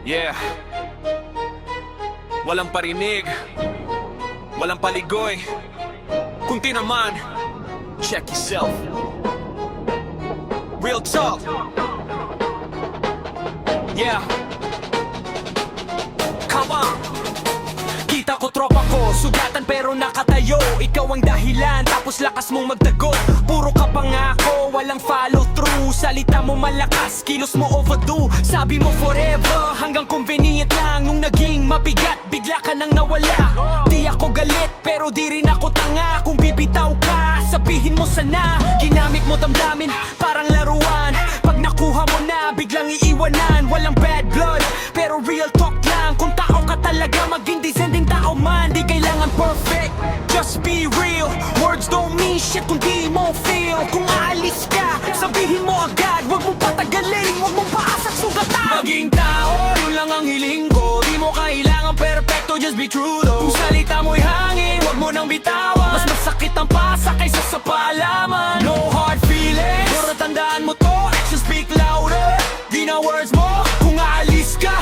Yeah. Walang parinig, walang paligoy. Kunti naman, check yourself. Real talk. Yeah. Come on. Kita ko tropa ko, sugatan pero nakatayo. Ikaw ang dahilan, tapos lakas mong magdagot. Puro ka pangako, walang follow through. Salita mo malakas, kilos mo overdue. Sabi mo forever, hanggang convenient lang. Nung naging mabigat, bigla ka nang nawala. Di ako galit, pero di rin ako tanga. Kung bibitaw ka, sabihin mo sana. Ginamit mo damdamin, parang laruan. Pag nakuha mo na, biglang iiwanan. Walang bad blood, pero real talk lang. Kung tao ka talaga, maging descending tao man. Di kailangan perfect, just be real. Words don't mean shit kung di mo feel. Kung aalis ka, sabihin mo agad. Huwag mong patagalin, huwag mong paasat sugatan. Maging tao, yun lang ang hiling ko. Di mo kailangan perfecto, just be true though. Kung salita mo'y hangin, huwag mo nang bitawan. Mas masakit ang pasa kaysa sa paalaman. No hard feelings, pero tandaan mo to, actions speak louder. Di na words mo, kung aalis ka,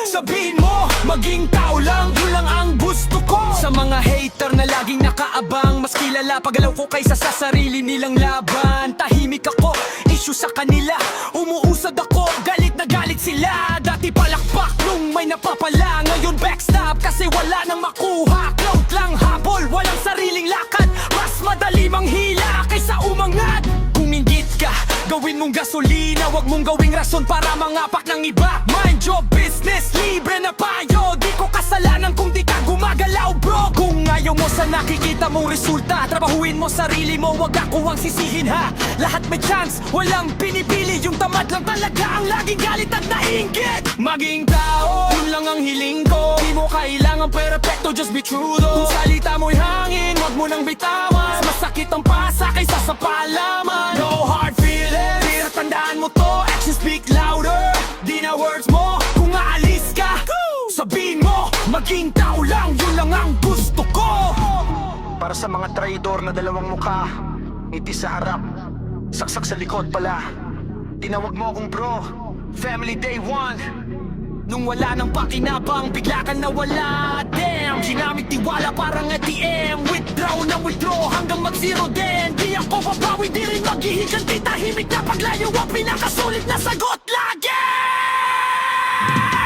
sabihin mo, maging tao lang, yun lang ang gusto ko. Sa mga hater na laging nakaabang, mas kilala pagalaw ko kaysa sa sarili nilang laban. Tahimik ako, issue sa kanila, umuusad ako, galit na galit sila. Dati palakpak nung may napapala, ngayon backstab kasi wala nang makuha. Clout lang habol, walang sariling lakad, mas madali manghila kaysa umangat. Kung inggit ka, gawin mong gasolina, wag mong gawing rason para mangapak ng iba. Mind your business, libre na payo. Di ko kasalanan kung di ka gumagalaw bro. Kung ayaw mo sa nakikita mong resulta, trabahuin mo sarili mo, wag ako ang sisihin ha. Lahat may chance, walang pinipili. Yung tamad lang talaga ang laging galit at nainggit. Maging tao, yun lang ang hiling ko. Di mo kailangan perfecto, just be true though. Kung salita mo'y hangin, wag mo nang bitawan. Masakit ang pasa kaysa sa paalaman. No hard feelings, pero tandaan mo to, actions speak louder. Di na words mo, kung aalis ka, sabihin mo, maging tao lang, yun lang ang gusto ko. Para sa mga traidor na dalawang mukha, ngiti sa harap, saksak sa likod pala. Tinawag mo akong bro, family day one. Nung wala nang pakinabang, bigla ka nawala. Damn, ginamit tiwala parang ATM. Withdraw na withdraw hanggang mag-zero din. Di ako papawi, di rin maghihiganti. Tahimik na paglayo ang pinakasulit na sagot lagi.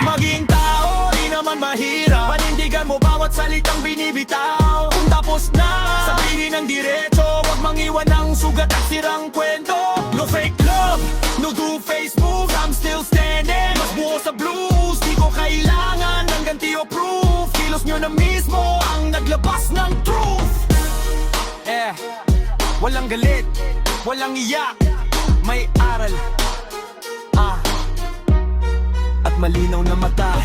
Maging tao, di naman mahirap. Panindigan mo bawat salitang binibitaw. Kung tapos na, sabihin ng diretso. Huwag mangiwan ng sugat at sirang kwento. No fake love, no two-faced moves. I'm still standing, mas buo sa blues. Di ko kailangan ng ganti o proof. Kilos nyo na mismo ang naglabas ng truth. Walang galit, walang iyak, may aral at malinaw na mata.